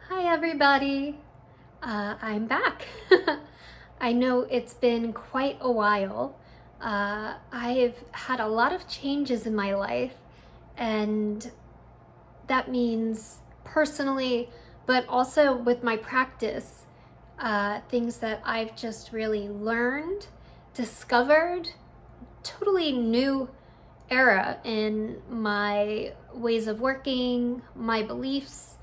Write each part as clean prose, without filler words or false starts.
Hi everybody, I'm back. I know it's been quite a while. I've had a lot of changes in my life, and that means personally, but also with my practice, things that I've just really learned, discovered, totally new era in my ways of working, my beliefs,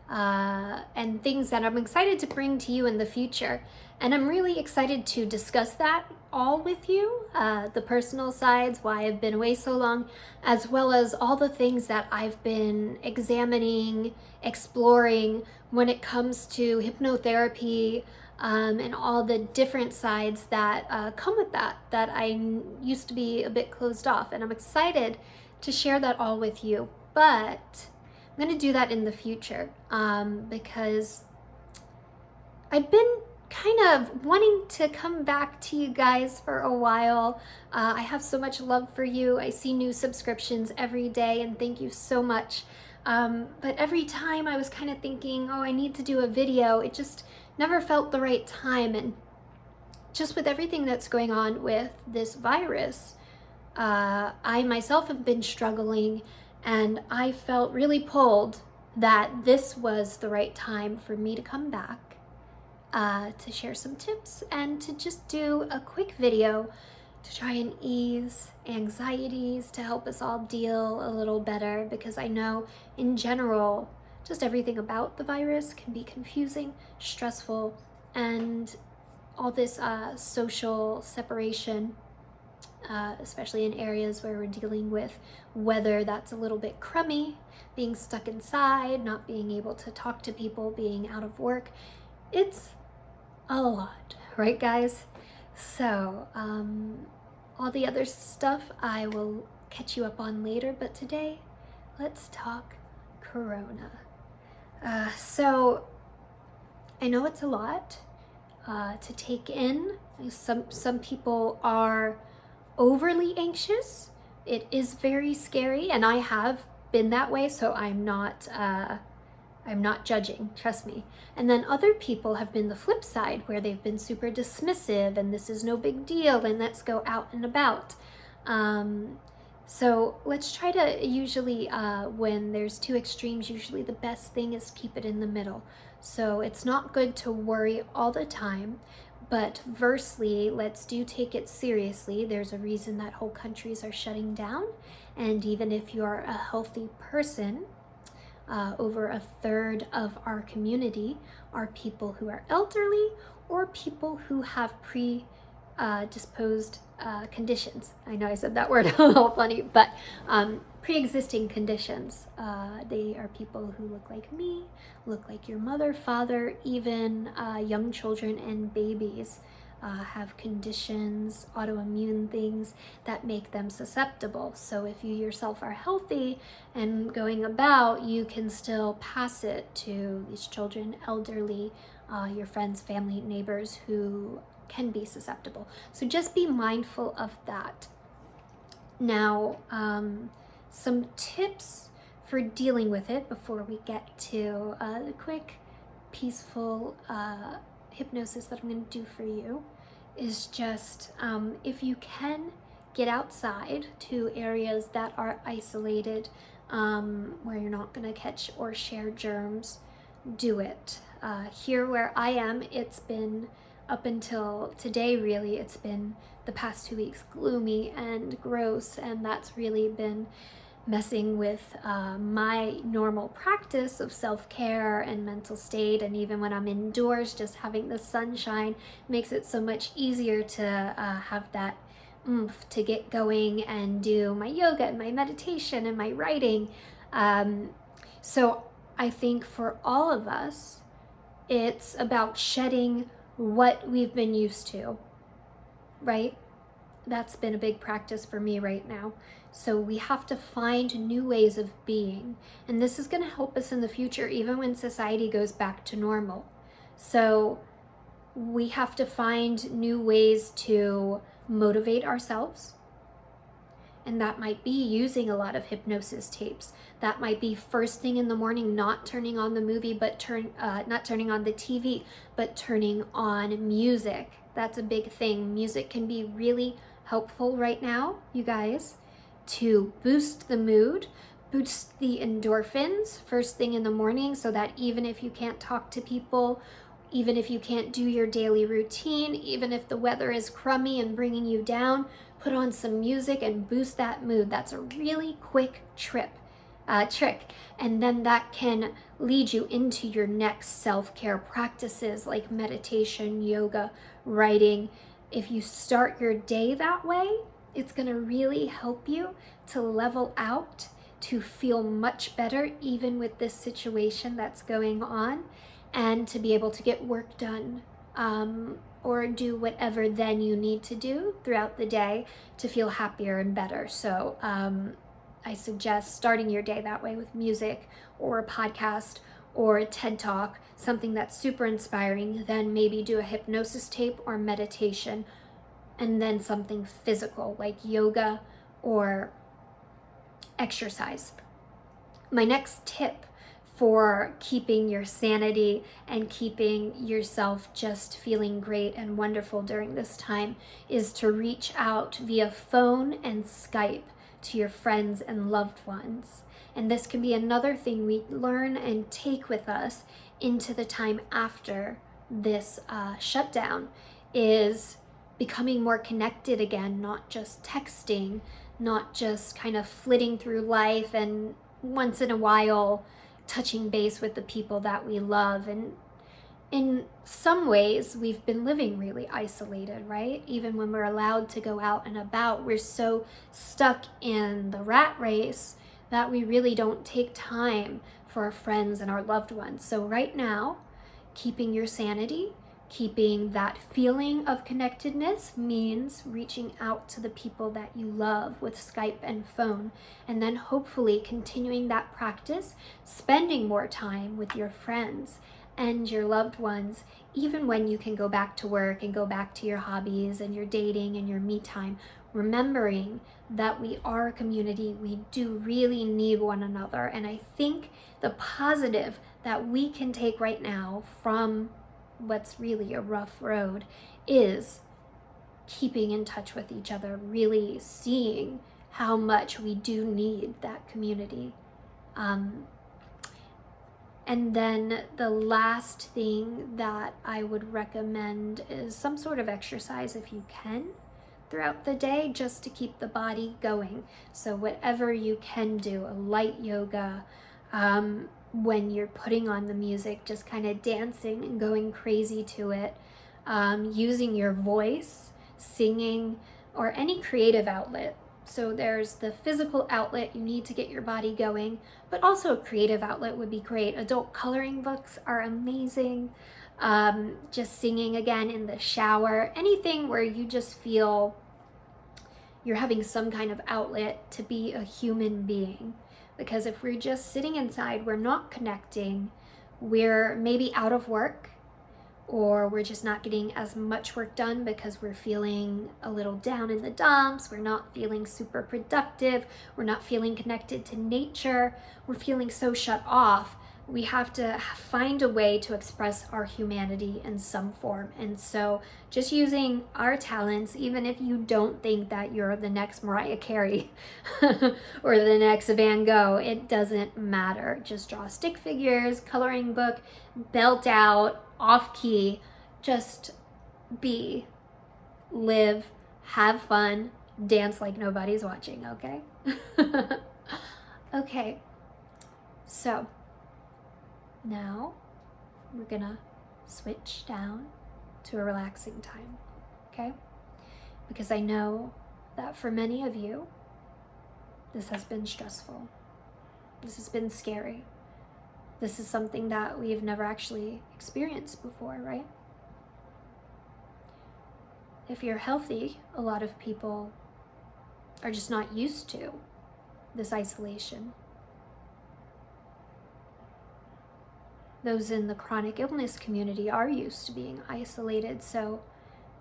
and things that I'm excited to bring to you in the future. And I'm really excited to discuss that all with you, the personal sides, why I've been away so long, as well as all the things that I've been examining, exploring when it comes to hypnotherapy, and all the different sides that come with that I used to be a bit closed off. And I'm excited to share that all with you. But I'm going to do that in the future because I've been kind of wanting to come back to you guys for a while. I have so much love for you. I see new subscriptions every day, and thank you so much. But every time I was kind of thinking, oh, I need to do a video, it just never felt the right time. And just with everything that's going on with this virus, I myself have been struggling, and I felt really pulled that this was the right time for me to come back to share some tips and to just do a quick video to try and ease anxieties, to help us all deal a little better, because I know in general, just everything about the virus can be confusing, stressful, and all this social separation, especially in areas where we're dealing with weather that's a little bit crummy, being stuck inside, not being able to talk to people, being out of work. It's a lot, right guys? So all the other stuff I will catch you up on later, but today let's talk Corona. So I know it's a lot to take in. Some people are overly anxious. It is very scary, and I have been that way, so I'm not judging, trust me. And then other people have been the flip side, where they've been super dismissive and this is no big deal and let's go out and about. So let's try to usually, when there's two extremes, usually the best thing is keep it in the middle. So it's not good to worry all the time, but versely, let's do take it seriously. There's a reason that whole countries are shutting down. And even if you are a healthy person, over a third of our community are people who are elderly or people who have predisposed conditions. I know I said that word a little funny, but pre-existing conditions. They are people who look like me, look like your mother, father, even young children and babies. Have conditions, autoimmune things that make them susceptible. So if you yourself are healthy and going about, you can still pass it to these children, elderly, your friends, family, neighbors who can be susceptible. So just be mindful of that. Now, some tips for dealing with it before we get to the quick, peaceful hypnosis that I'm going to do for you is just if you can get outside to areas that are isolated, where you're not going to catch or share germs, do it. Here where I am, it's been up until today, really, it's been the past 2 weeks gloomy and gross, and that's really been messing with my normal practice of self-care and mental state. And even when I'm indoors, just having the sunshine makes it so much easier to have that oomph to get going and do my yoga and my meditation and my writing. So I think for all of us, it's about shedding what we've been used to, right? That's been a big practice for me right now. So we have to find new ways of being. And this is going to help us in the future, even when society goes back to normal. So we have to find new ways to motivate ourselves And that might be using a lot of hypnosis tapes. That might be first thing in the morning, not turning on the movie, but not turning on the TV, but turning on music. That's a big thing. Music can be really helpful right now, you guys, to boost the mood, boost the endorphins first thing in the morning, so that even if you can't talk to people, even if you can't do your daily routine, even if the weather is crummy and bringing you down, put on some music and boost that mood. That's a really quick trick. And then that can lead you into your next self-care practices like meditation, yoga, writing. If you start your day that way, it's going to really help you to level out, to feel much better even with this situation that's going on, and to be able to get work done, or do whatever then you need to do throughout the day to feel happier and better. So I suggest starting your day that way with music or a podcast or a TED Talk, something that's super inspiring. Then maybe do a hypnosis tape or meditation, and then something physical like yoga or exercise. My next tip for keeping your sanity and keeping yourself just feeling great and wonderful during this time is to reach out via phone and Skype to your friends and loved ones. And this can be another thing we learn and take with us into the time after this shutdown, is becoming more connected again, not just texting, not just kind of flitting through life and once in a while touching base with the people that we love. And in some ways, we've been living really isolated, right? Even when we're allowed to go out and about, we're so stuck in the rat race that we really don't take time for our friends and our loved ones. So right now, keeping your sanity, keeping that feeling of connectedness means reaching out to the people that you love with Skype and phone, and then hopefully continuing that practice, spending more time with your friends and your loved ones, even when you can go back to work and go back to your hobbies and your dating and your me time, remembering that we are a community. We do really need one another. And I think the positive that we can take right now from what's really a rough road is keeping in touch with each other, really seeing how much we do need that community. And then the last thing that I would recommend is some sort of exercise if you can throughout the day, just to keep the body going. So whatever you can do, a light yoga, when you're putting on the music, just kind of dancing and going crazy to it, using your voice, singing, or any creative outlet. So there's the physical outlet, you need to get your body going, but also a creative outlet would be great. Adult coloring books are amazing. Just singing again in the shower, anything where you just feel you're having some kind of outlet to be a human being. Because if we're just sitting inside, we're not connecting, we're maybe out of work, or we're just not getting as much work done because we're feeling a little down in the dumps, we're not feeling super productive, we're not feeling connected to nature, we're feeling so shut off. We have to find a way to express our humanity in some form. And so just using our talents, even if you don't think that you're the next Mariah Carey or the next Van Gogh, it doesn't matter. Just draw stick figures, coloring book, belt out, off key, just be, live, have fun, dance like nobody's watching, okay? Okay, so now we're gonna switch down to a relaxing time, okay? Because I know that for many of you, this has been stressful. This has been scary. This is something that we've never actually experienced before, right? If you're healthy, a lot of people are just not used to this isolation. Those in the chronic illness community are used to being isolated, so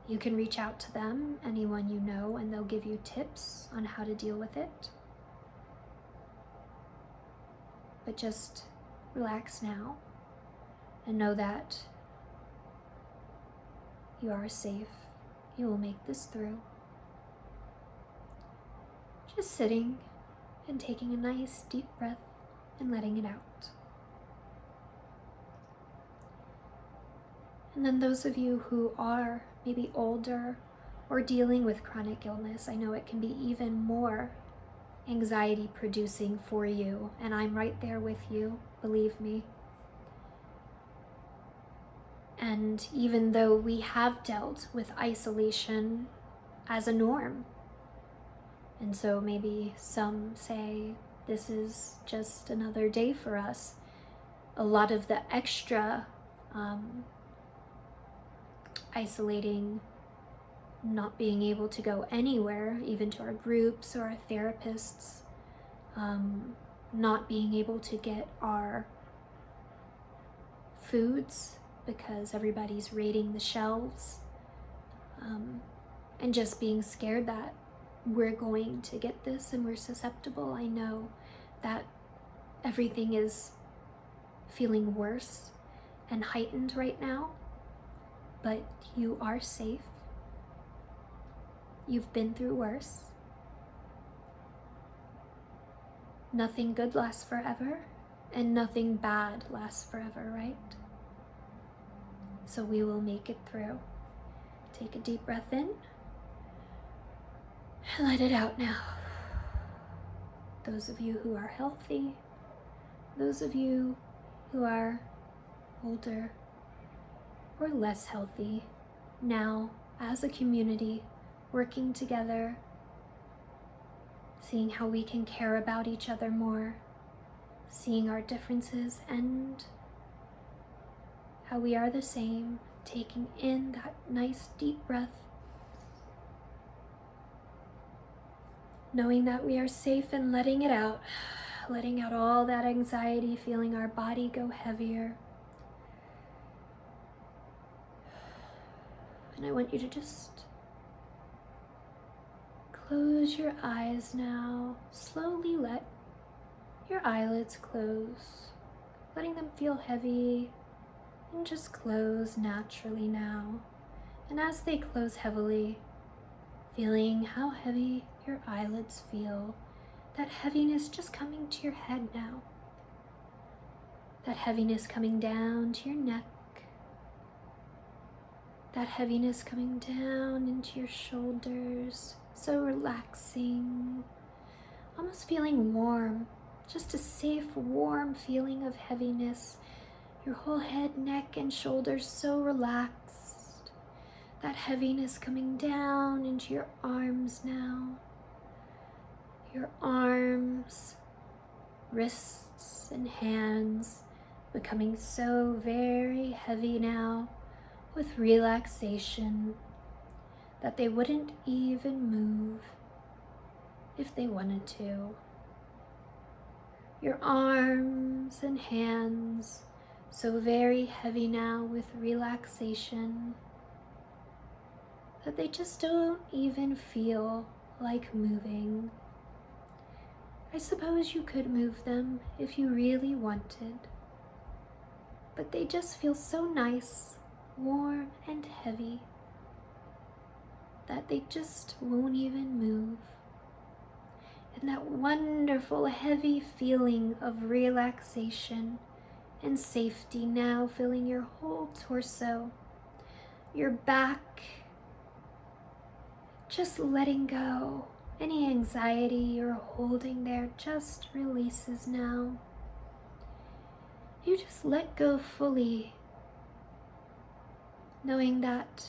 You can reach out to them, anyone you know, and they'll give you tips on how to deal with it. But just relax now and know that you are safe. You will make this through. Just sitting and taking a nice deep breath and letting it out. And then those of you who are maybe older or dealing with chronic illness, I know it can be even more anxiety producing for you, and I'm right there with you, believe me. And even though we have dealt with isolation as a norm, and so maybe some say this is just another day for us, a lot of the extra isolating, not being able to go anywhere, even to our groups or our therapists, not being able to get our foods because everybody's raiding the shelves, and just being scared that we're going to get this and we're susceptible. I know that everything is feeling worse and heightened right now, but you are safe. You've been through worse. Nothing good lasts forever, and nothing bad lasts forever, right? So we will make it through. Take a deep breath in and let it out now. Those of you who are healthy, those of you who are older or less healthy, now as a community, working together, seeing how we can care about each other more, seeing our differences and how we are the same, taking in that nice deep breath, knowing that we are safe and letting it out, letting out all that anxiety, feeling our body go heavier. And I want you to just close your eyes now. Slowly let your eyelids close, letting them feel heavy, and just close naturally now. And as they close heavily, feeling how heavy your eyelids feel, that heaviness just coming to your head now. That heaviness coming down to your neck. That heaviness coming down into your shoulders, so relaxing, almost feeling warm, just a safe, warm feeling of heaviness. Your whole head, neck, and shoulders so relaxed. That heaviness coming down into your arms now. Your arms, wrists, and hands becoming so very heavy now with relaxation that they wouldn't even move if they wanted to. Your arms and hands so very heavy now with relaxation that they just don't even feel like moving. I suppose you could move them if you really wanted, but they just feel so nice, warm and heavy, that they just won't even move. And that wonderful heavy feeling of relaxation and safety now filling your whole torso, your back, just letting go. Any anxiety you're holding there just releases now. You just let go fully, knowing that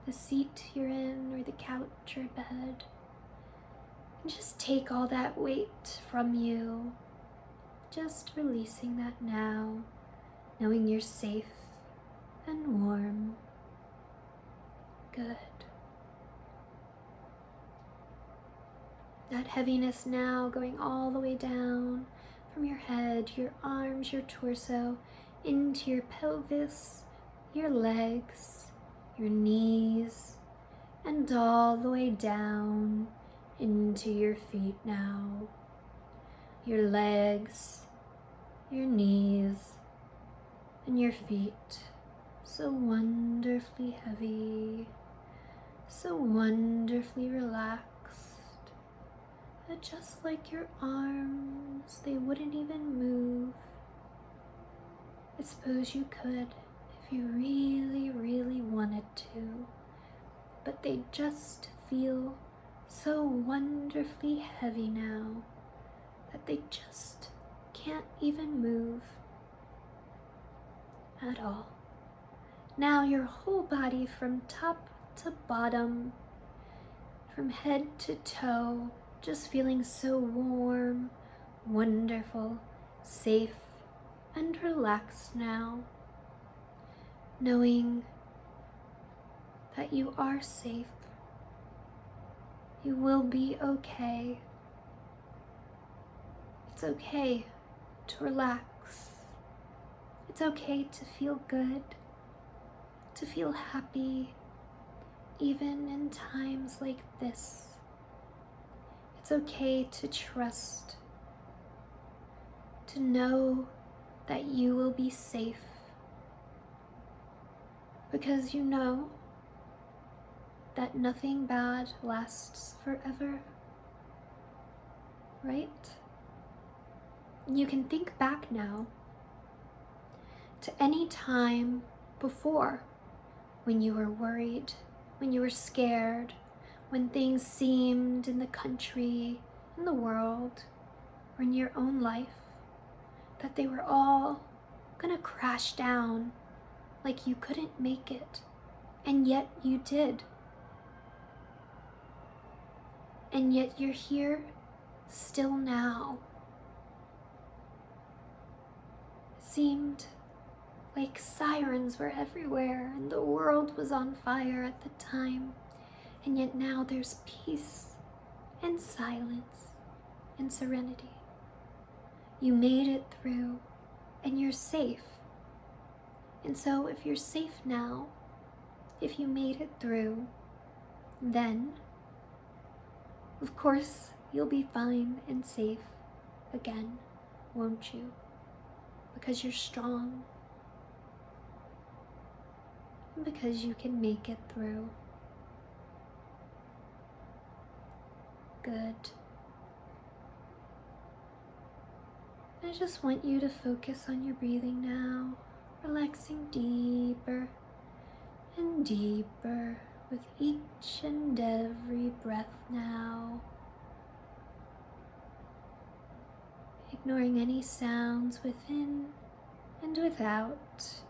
the seat you're in or the couch or bed, just take all that weight from you, just releasing that now, knowing you're safe and warm. Good. That heaviness now going all the way down from your head, your arms, your torso, into your pelvis, your legs, your knees, and all the way down into your feet now. Your legs, your knees, and your feet, so wonderfully heavy, so wonderfully relaxed, that just like your arms, they wouldn't even move. I suppose you could if you really, really wanted to, but they just feel so wonderfully heavy now that they just can't even move at all. Now your whole body from top to bottom, from head to toe, just feeling so warm, wonderful, safe, and relaxed now, knowing that you are safe. You will be okay. It's okay to relax. It's okay to feel good, to feel happy, even in times like this. It's okay to trust, to know that you will be safe, because you know that nothing bad lasts forever, right? You can think back now to any time before when you were worried, when you were scared, when things seemed in the country, in the world, or in your own life, that they were all gonna crash down like you couldn't make it, and yet you did. And yet you're here still now. It seemed like sirens were everywhere and the world was on fire at the time, and yet now there's peace and silence and serenity. You made it through and you're safe. And so if you're safe now, if you made it through, then of course you'll be fine and safe again, won't you? Because you're strong. And because you can make it through. Good. I just want you to focus on your breathing now, relaxing deeper and deeper with each and every breath now. Ignoring any sounds within and without.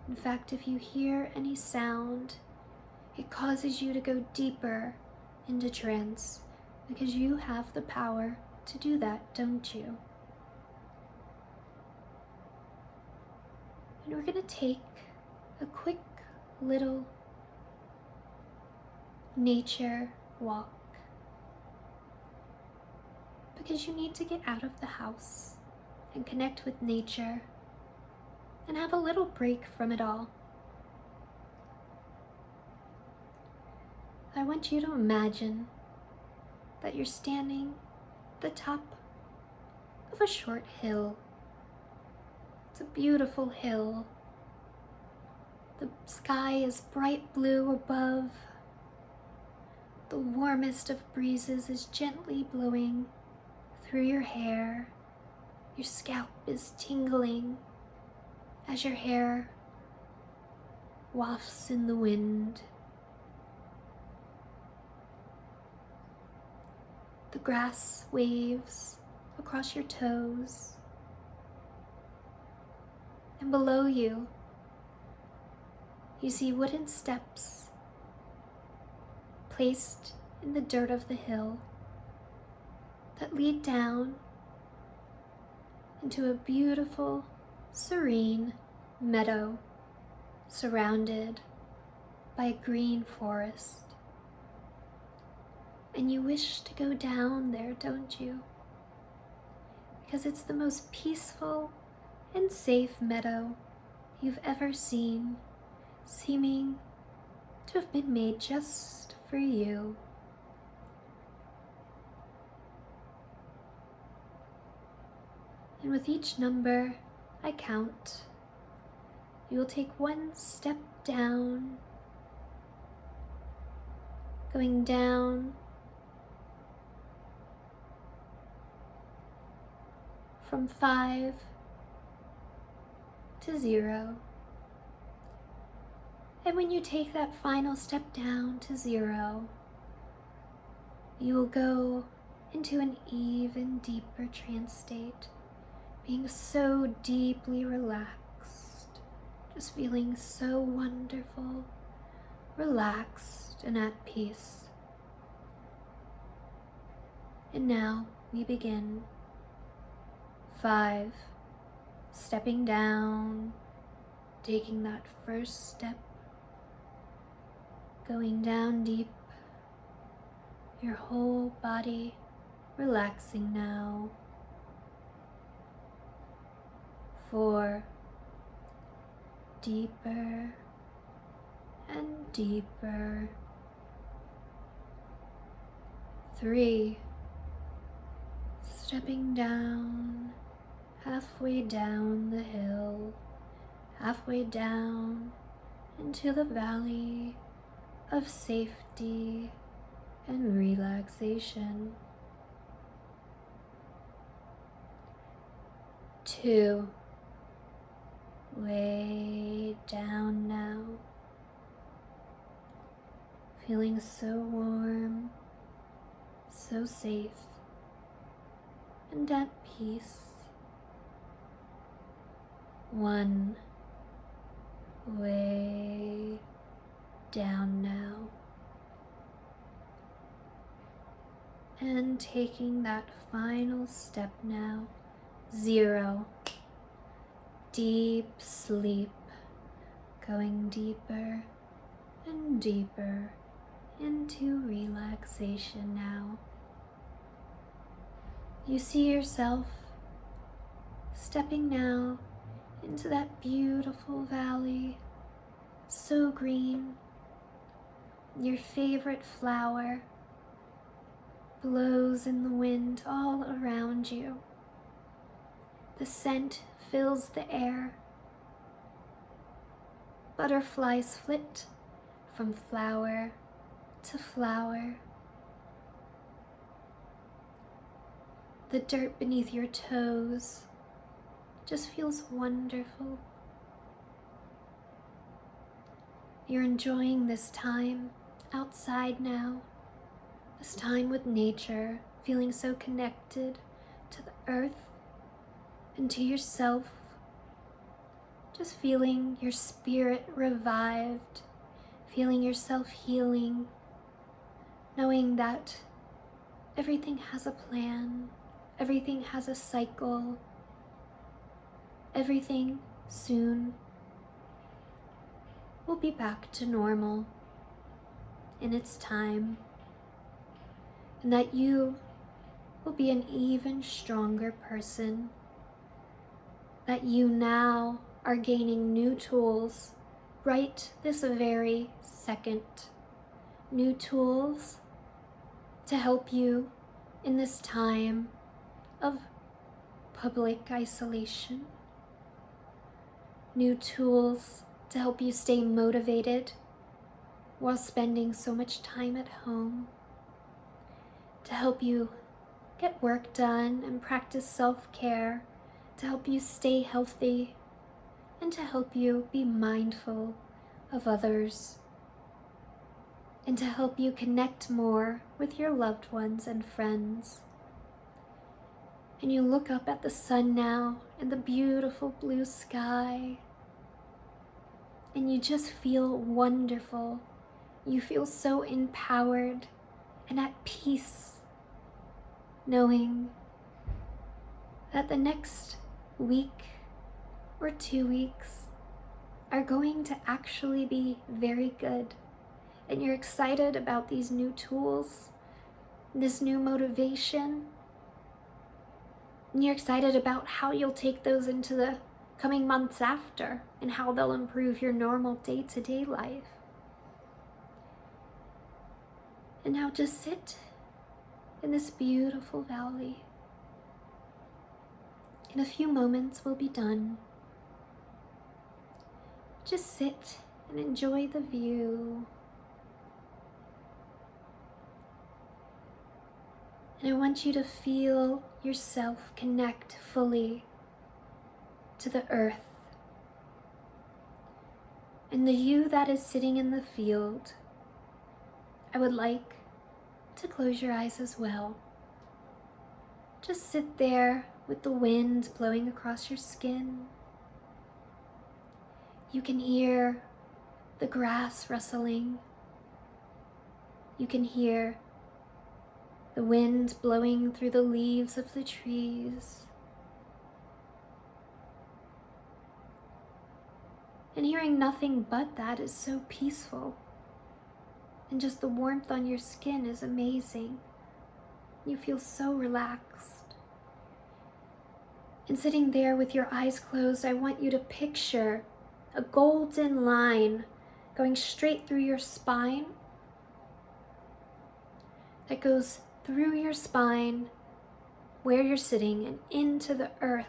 In fact, if you hear any sound, it causes you to go deeper into trance, because you have the power to do that, don't you? And we're going to take a quick little nature walk, because you need to get out of the house and connect with nature and have a little break from it all. I want you to imagine that you're standing at the top of a short hill. It's a beautiful hill. The sky is bright blue above. The warmest of breezes is gently blowing through your hair. Your scalp is tingling as your hair wafts in the wind. The grass waves across your toes. And below you, you see wooden steps placed in the dirt of the hill that lead down into a beautiful, serene meadow surrounded by a green forest. And you wish to go down there, don't you? Because it's the most peaceful and safe meadow you've ever seen, seeming to have been made just for you. And with each number I count, you will take one step down, going down from 5 to 0. And when you take that final step down to 0, you will go into an even deeper trance state, being so deeply relaxed, just feeling so wonderful, relaxed and at peace. And now we begin. 5, stepping down, taking that first step, going down deep, your whole body relaxing now. 4, deeper and deeper. 3, stepping down, halfway down the hill, halfway down into the valley of safety and relaxation. 2, way down now, feeling so warm, so safe, and at peace. 1, way down now, and taking that final step now, 0, deep sleep, going deeper and deeper into relaxation now. You see yourself stepping now into that beautiful valley, so green. Your favorite flower blows in the wind all around you. The scent fills the air. Butterflies flit from flower to flower. The dirt beneath your toes just feels wonderful. You're enjoying this time outside now, this time with nature, feeling so connected to the earth and to yourself, just feeling your spirit revived, feeling yourself healing, knowing that everything has a plan, everything has a cycle, everything soon will be back to normal in its time, and that you will be an even stronger person, that you now are gaining new tools right this very second, new tools to help you in this time of public isolation, new tools to help you stay motivated while spending so much time at home, to help you get work done and practice self-care, to help you stay healthy, and to help you be mindful of others, and to help you connect more with your loved ones and friends. And you look up at the sun now and the beautiful blue sky, and you just feel wonderful. You feel so empowered and at peace, knowing that the next week or 2 weeks are going to actually be very good. And you're excited about these new tools, this new motivation, and you're excited about how you'll take those into the coming months after and how they'll improve your normal day-to-day life. And now just sit in this beautiful valley. In a few moments we'll be done. Just sit and enjoy the view. And I want you to feel yourself connect fully to the earth. And the you that is sitting in the field, I would like to close your eyes as well. Just sit there with the wind blowing across your skin. You can hear the grass rustling. You can hear the wind blowing through the leaves of the trees. And hearing nothing but that is so peaceful. And just the warmth on your skin is amazing. You feel so relaxed. And sitting there with your eyes closed, I want you to picture a golden line going straight through your spine, that goes through your spine where you're sitting and into the earth.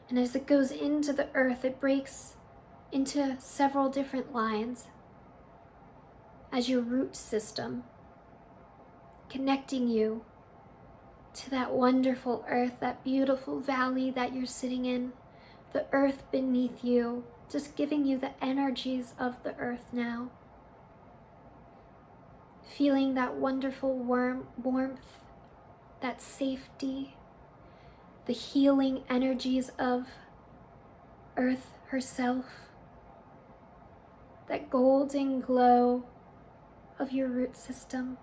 And as it goes into the earth, it breaks into several different lines as your root system, connecting you to that wonderful earth, that beautiful valley that you're sitting in, the earth beneath you, just giving you the energies of the earth now. Feeling that wonderful warmth, that safety, the healing energies of earth herself, that golden glow of your root system,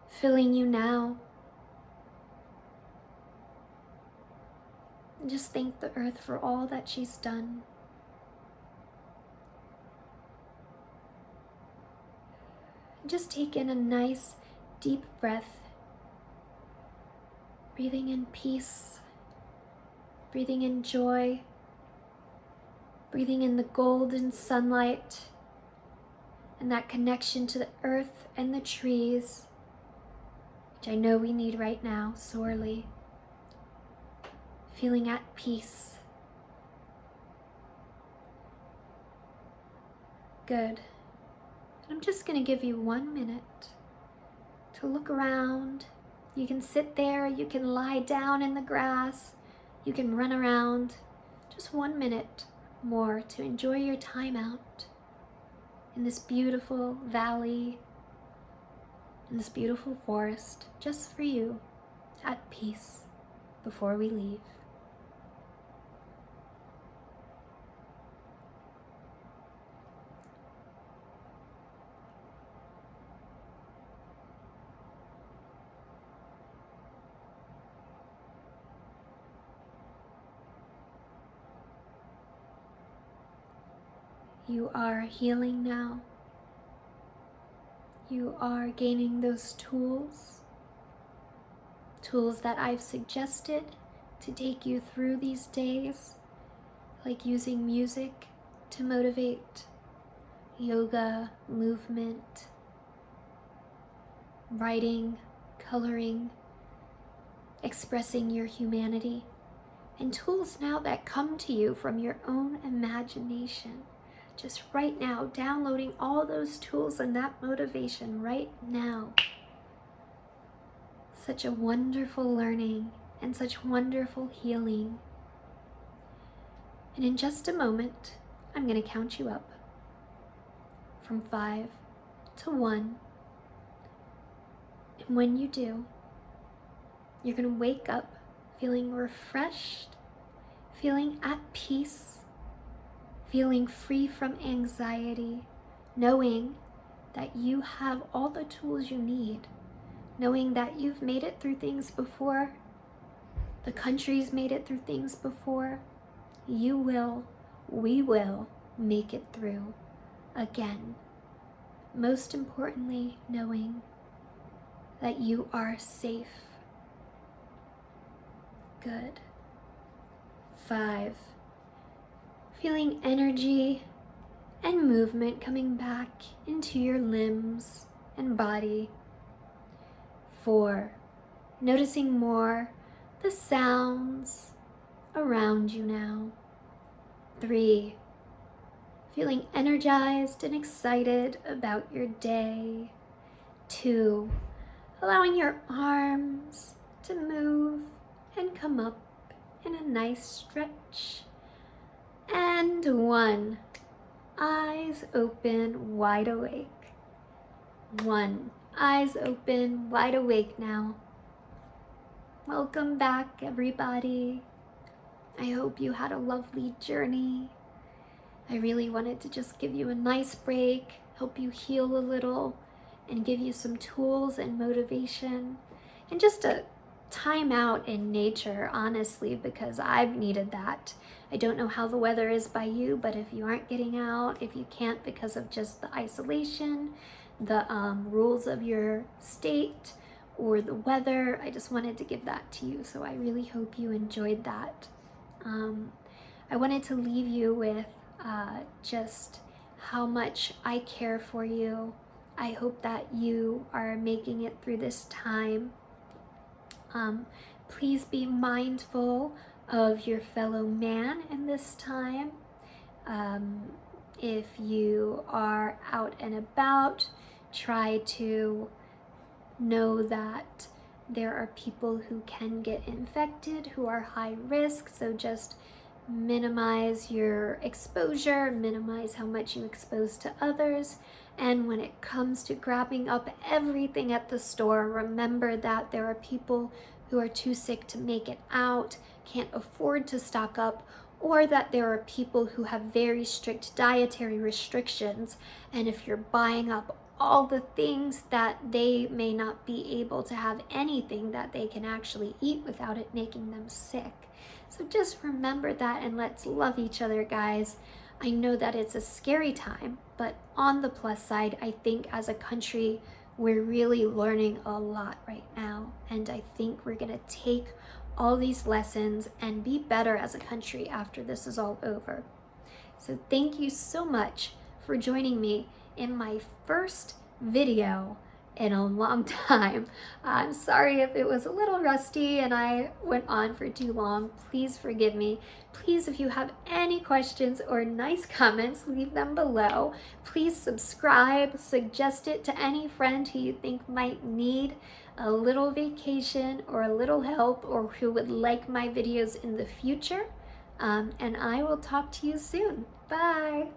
filling you now. And just thank the earth for all that she's done. Just take in a nice deep breath, breathing in peace, breathing in joy, breathing in the golden sunlight and that connection to the earth and the trees, which I know we need right now sorely. Feeling at peace. Good. I'm just going to give you 1 minute to look around. You can sit there, you can lie down in the grass, you can run around. Just 1 minute more to enjoy your time out in this beautiful valley, in this beautiful forest, just for you, at peace, before we leave. You are healing now. You are gaining those tools that I've suggested to take you through these days, like using music to motivate, yoga, movement, writing, coloring, expressing your humanity, and tools now that come to you from your own imagination. Just right now, downloading all those tools and that motivation right now. Such a wonderful learning and such wonderful healing. And in just a moment, I'm going to count you up from 5 to 1. And when you do, you're going to wake up feeling refreshed, feeling at peace, feeling free from anxiety, knowing that you have all the tools you need, knowing that you've made it through things before, the country's made it through things before, you will, we will make it through again. Most importantly, knowing that you are safe. Good. 5. Feeling energy and movement coming back into your limbs and body. 4, noticing more the sounds around you now. 3, feeling energized and excited about your day. 2, allowing your arms to move and come up in a nice stretch. And 1, eyes open, wide awake. 1, eyes open, wide awake now. Welcome back, everybody. I hope you had a lovely journey. I really wanted to just give you a nice break, help you heal a little, and give you some tools and motivation, and just a time out in nature, honestly, because I've needed that. I don't know how the weather is by you, but if you aren't getting out, if you can't because of just the isolation, the rules of your state, or the weather, I just wanted to give that to you. So I really hope you enjoyed that. I wanted to leave you with just how much I care for you. I hope that you are making it through this time. Please be mindful of your fellow man in this time. If you are out and about, try to know that there are people who can get infected, who are high risk, so just minimize your exposure, minimize how much you expose to others. And when it comes to grabbing up everything at the store, remember that there are people who are too sick to make it out, can't afford to stock up, or that there are people who have very strict dietary restrictions. And if you're buying up all the things, that they may not be able to have anything that they can actually eat without it making them sick. So just remember that, and let's love each other, guys. I know that it's a scary time, but on the plus side, I think as a country, we're really learning a lot right now. And I think we're gonna take all these lessons and be better as a country after this is all over. So thank you so much for joining me in my first video in a long time. I'm sorry if it was a little rusty and I went on for too long. Please forgive me. Please, if you have any questions or nice comments, leave them below. Please subscribe, suggest it to any friend who you think might need a little vacation or a little help, or who would like my videos in the future. And I will talk to you soon. Bye.